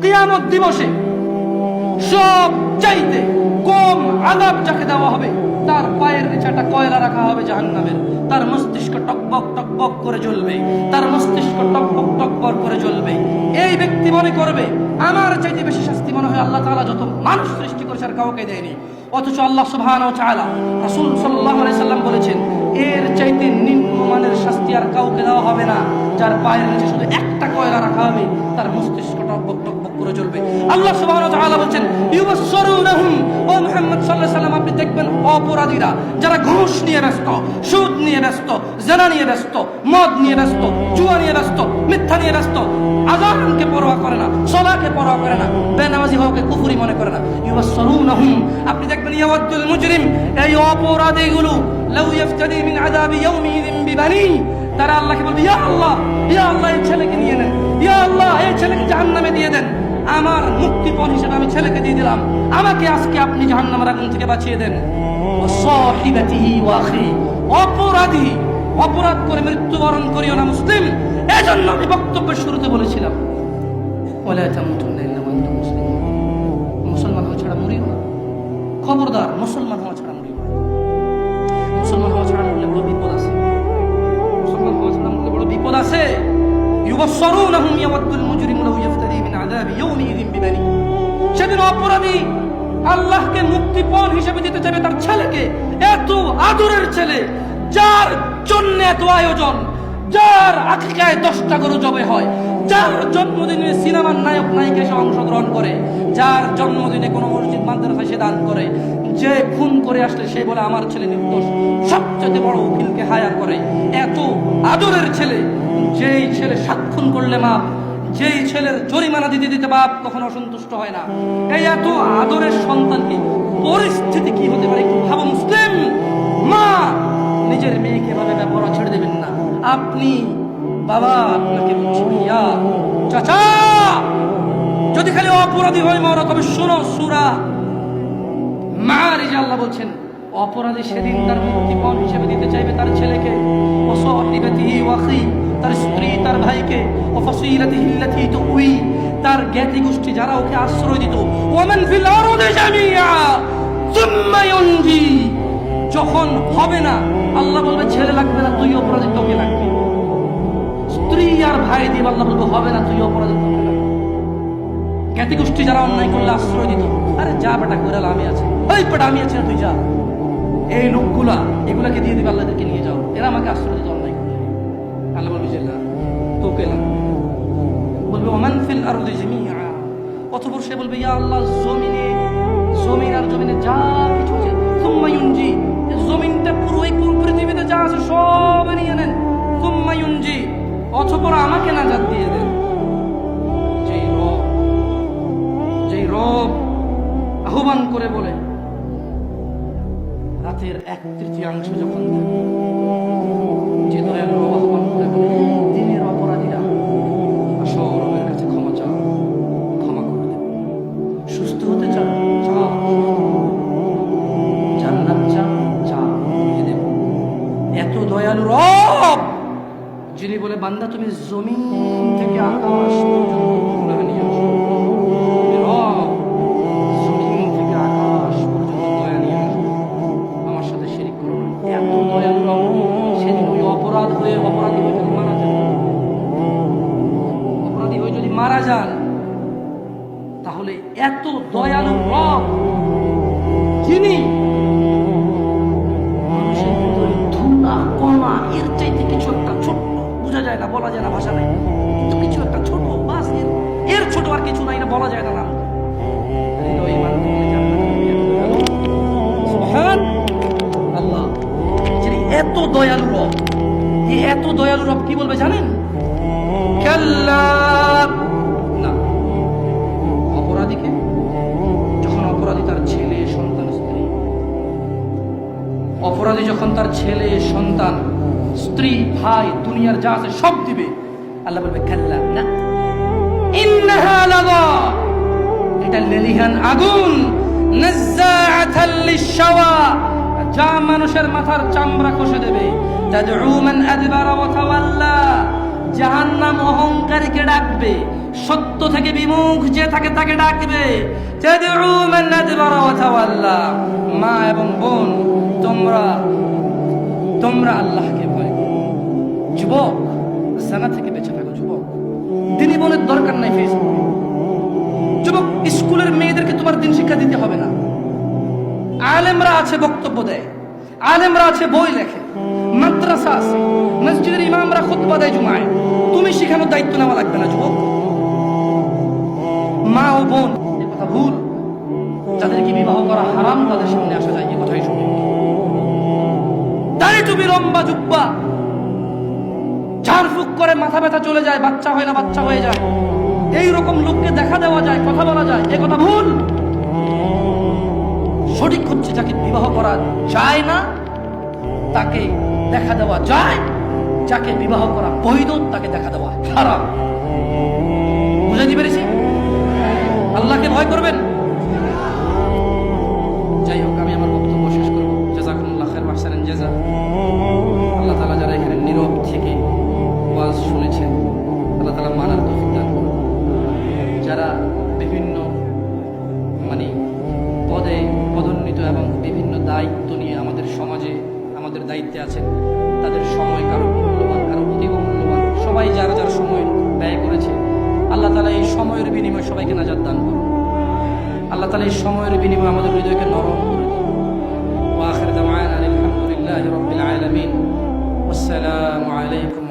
কিয়ামত দিবসে সব চাইতে কম আযাব যাকে দেওয়া হবে, তার পায়ের নিচে একটা কয়লা রাখা হবে জাহান্নামের, তার মস্তিষ্ক টকবক টকবক করে জ্বলবে, তার মস্তিষ্ক টকবক টকবক করে জ্বলবে। এই ব্যক্তি মনে করবে আমার চাইতে বেশি শাস্তি মনে হয় আল্লাহ তাআলা যত মানুষ সৃষ্টি করেছে আর কাউকে দেয়নি। অথচ আল্লাহ সুবহানাহু ওয়া তাআলা, রাসূল সাল্লাল্লাহু আলাইহি সাল্লাম বলেছেন এর চাইতে নিম্নমানের শাস্তি আর কাউকে দেওয়া হবে না, যার পায়ের নিচে শুধু একটা কয়লা রাখা হবে, তার মস্তিষ্ক টকবক টকবক করে জ্বলবে। আল্লাহ সুবহানাহু ওয়া তাআলা বলেন ইউবাসসিরুনহুম, ও মুহাম্মদ সাল্লাল্লাহু আলাইহি সাল্লাম আপনি দেখবেন অপরাধীরা যারা ঘুষ নিয়ে ব্যস্ত, সুদ নিয়ে ব্যস্ত, জিনা নিয়ে ব্যস্ত, মদ নিয়ে ব্যস্ত, জুয়া নিয়ে ব্যস্ত, মিথ্যা নিয়ে ব্যস্ত, আযানকে পরোয়া করে না, সালাতকে পরোয়া করে না, বেনামাজি হওয়াকে কুফরি মনে করে না। ইউবাসসিরুনহুম, আপনি দেখবেন ইয়াওয়াদুল মুজরিম, এই অপরাধীগুলো লাউ ইফতাদি মিন আযাবি ইয়াউমিযিন বিবানি, তারা আল্লাহকে বলবে ইয়া আল্লাহ, ইয়া আল্লাহ এই ছেলেকে নিয়ে নেন, ইয়া আল্লাহ এই ছেলেকে জাহান্নামে দিয়ে দেন, আমার মুক্তিপণ হিসেবে আমি ছেলেকে দিয়ে দিলাম, আমাকে আজকে আপনি জাহান্নামের আগুন থেকে বাঁচিয়ে দেন। ওয়াসাহিবাতিহি ওয়া আখি, অপরাধী অপরাধ করে মৃত্যুবরণ করিও না মুসলিম। এজন্য আমি বক্তব্যের শুরুতে বলেছিলাম ওয়ালা তামুতুন্না ইল্লা ওয়া আনতুম মুসলিমুন, মুসলমান হওয়া ছাড়া মরিও না, খবরদার মুসলমান হওয়া ছাড়া মরিও না। মুসলমান হওয়া ছাড়া মরলে বড় বিপদ আছে, মুসলমান হওয়া ছাড়া মরলে বড় বিপদ আছে। ইউবাসসিরুনহুম ইয়াওয়াদুল মুজরিমু লাউ ইফতাদি মিন আযাবি ইয়াউমিযিন বিবানি, সেদিন অপরাধী আল্লাহকে মুক্তিপণ হিসেবে দিতে চাইবে তার ছেলেকে, এত আদরের ছেলে যার জন্য এত আয়োজন, যার আকিকায় 10টা গরু জবে হয়, যার জন্মদিনে সিনেমার নায়ক নায়িকা এসে অংশগ্রহণ করে, যার জন্মদিনে কোনো মসজিদ মাদ্রাসায় সে দান করে, যে খুন করে আসলে সে বলে আমার ছেলে নির্দোষ, সবচেয়ে বড় উকিলকে হায়ার করে। এত আদরের ছেলে, যেই ছেলে 7 খুন করলে মাপ, যেই ছেলের জরিমানা দিতে দিতে বাপ কখনো অসন্তুষ্ট হয় না, এই এত আদরের সন্তানকে পরিস্থিতি কি হতে পারে একটু ভাবো মুসলিম। মা নিজের মেয়েকে এভাবে ব্যবহার ছেড়ে দেবেন না। আপনি বাবা, আপনাকে বলছি ভাইয়া, চাচা, যদি খালি অপরাধী হয় মরা, তবে শোনো সূরা মাআরিজে আল্লাহ বলছেন অপরাধী সেদিন তার মুক্তিপণ হিসেবে দিতে চাইবে তার ছেলেকে, ওয়াসাহিবাতিহি ওয়া আখি, তার স্ত্রী, তার ভাইকে, ওয়াফাসিলাতিহি আল্লাতী তুউই, তার জ্ঞাতি গোষ্ঠী যারা ওকে আশ্রয় দিত, ওয়ামান ফিল আরদি জামিআ সুম্মা ইউনজি, যখন হবে না আল্লাহ বলবে ছেলে লাগবে না, তুই অপরাধী, তোকে লাগবে। স্ত্রী আর ভাই দিয়ে আল্লাহ বলবে হবে না, তুই অপরাধী, তোকে লাগবে। জ্ঞাতি গোষ্ঠী যারা অন্যায় করলে আশ্রয় দিত, আরে যা বেটা কইরাল আমি আছি, ওই বেটা আমি আছি না, তুই যা। এই লোকগুলা এগুলাকে দিয়ে দিবে, আল্লাহদেরকে নিয়ে যাও, এরা আমাকে আশ্রয় দিত অন্যায় করলে। আল্লাহ বলবে যে না, তোকে লাগবে। বলবে ওমান ফিল আরদি জামিআ, অতঃপর সে বলবে ইয়া আল্লাহ জমিনে, জমিন আর জমিনে যা কিছু আছে, সুম্মা ইউনজি, জমিনটা পুরো এই পৃথিবীতে যা আছে সব নিয়ে নেন, সুম্মা ইউনজি, অতঃপর আমাকে নাজাত দিয়ে দেন। যেই রব আহ্বান করে বলে রাতের 1/3 যখন যে দয়ালু রব আহ্বান করে বলে দিনের অপরাধীরা আসো রবের কাছে ক্ষমা চাও, ক্ষমা করে দেব, সুস্থ হতে চাও চাও, জান্নাত চাও চাও, দিয়ে দেব। এত দয়ালু রব যিনি বলে বান্দা তুমি জমিন থেকে আকাশ পর্যন্ত গুনাহ নিয়ে আসো, রব জমিন থেকে আকাশ পর্যন্ত দয়া নিয়ে আসো, আমার সাথে শিরিক করো না। এত দয়ালু রব, সেদিন ওই অপরাধী হয়ে যদি মারা যান, অপরাধী হয়ে যদি মারা যান, তাহলে এত দয়ালু রব যিনি মানুষের ভিতরে ধুলা কণা এর চাইতে কিছু একটা ছোট্ট, বোঝা যায় না, বলা যায় না, ভাষা নেই, কিন্তু কিছু একটা ছোট, বাস এর ছোট আর কিছু নাই, না বলা যায় না নাম। আল্লাহ যিনি এত দয়ালু রব, এই এত দয়ালু রব কি বলবে জানেন? কাল্লা, না, অপরাধীকে যখন অপরাধী তার ছেলে সন্তান স্ত্রী, অপরাধী যখন তার ছেলে সন্তান স্ত্রী ভাই দুনিয়ার যা আছে সব দিবে, আল্লাহ বলবে কাল্লা, না, ইন্নাহা লাযা, এটা লেলিহান আগুন, নাযাআতাল লিশাওয়া, যা মানুষের মাথার চামড়া কষে দেবে, তাদউ মান আদবারা ওয়া তাওয়াল্লা, জাহান্নাম অহংকারীকে ডাকবে, সত্য থেকে বিমুখ যে থাকে তাকে ডাকবে। তাদউ মান আদবারা ওয়া তাওয়াল্লা। মা এবং বোন, তোমরা আল্লাহকে ভয় করো। যুবক, জানা থেকে বেঁচে থাকো। যুবক, দিনী বোনের দরকার নাই ফেসবুকে। যুবক, স্কুলের মেয়েদেরকে তোমার দিন শিক্ষা দিতে হবে না। আলেমরা আছে, বক্তব্য দেয়, আলেমরা আছে, বই লেখে, মাদ্রাসা আছে, মসজিদের ইমামরা খুতবা দেয় জুমায়। তুমি শিখানোর দায়িত্ব নেওয়া লাগবে না। যুবক, মা ও বোন, এ কথা ভুল। যাদেরকে বিবাহ করা হারাম তাদের সামনে আসা যায়, এ কথাই সঠিক। দাড়ি টুপি, লম্বা জুব্বা, ঝাড়ফুঁক করে মাথা ব্যথা চলে যায়, বাচ্চা হয় না বাচ্চা হয়ে যায়, এইরকম লোককে দেখা দেওয়া যায়, কথা বলা যায়, এ কথা ভুল। সঠিক হচ্ছে যাকে বিবাহ করা যায় না তাকে দেখা দেওয়া যায়, যাকে বিবাহ করা বৈধ তাকে দেখা দেওয়া হারাম। বুঝাইতে পেরেছি? আল্লাহকে ভয় করবেন। যাই হোক, আমি আমার বক্তব্য শেষ করব। জাযাকুমুল্লাহ খাইর ওয়া আহসানাল জাযা। আল্লাহ তাআলা যারা এখানে নীরব থেকে ওয়াজ শুনেছেন, আল্লাহ তাআলা মানার তৌফিক দান করুন। যারা বিভিন্ন পদে পদোন্নীত এবং বিভিন্ন দায়িত্ব নিয়ে আমাদের সমাজে আমাদের দায়িত্বে আছেন, তাদের সময় কারো মূল্যবান, কারো অধিক মূল্যবান, সবাই যার যার সময় ব্যয় করেছে, আল্লাহ তাআলা এই সময়ের বিনিময়ে সবাইকে নাজাত দান করুন। আল্লাহ তাআলা এই সময়ের বিনিময়ে আমাদের হৃদয়কে নরম করে দিন। ওয়া আখির দাওয়ানা আলহামদুলিল্লাহি রাব্বিল আলামিন। আসসালামু আলাইকুম।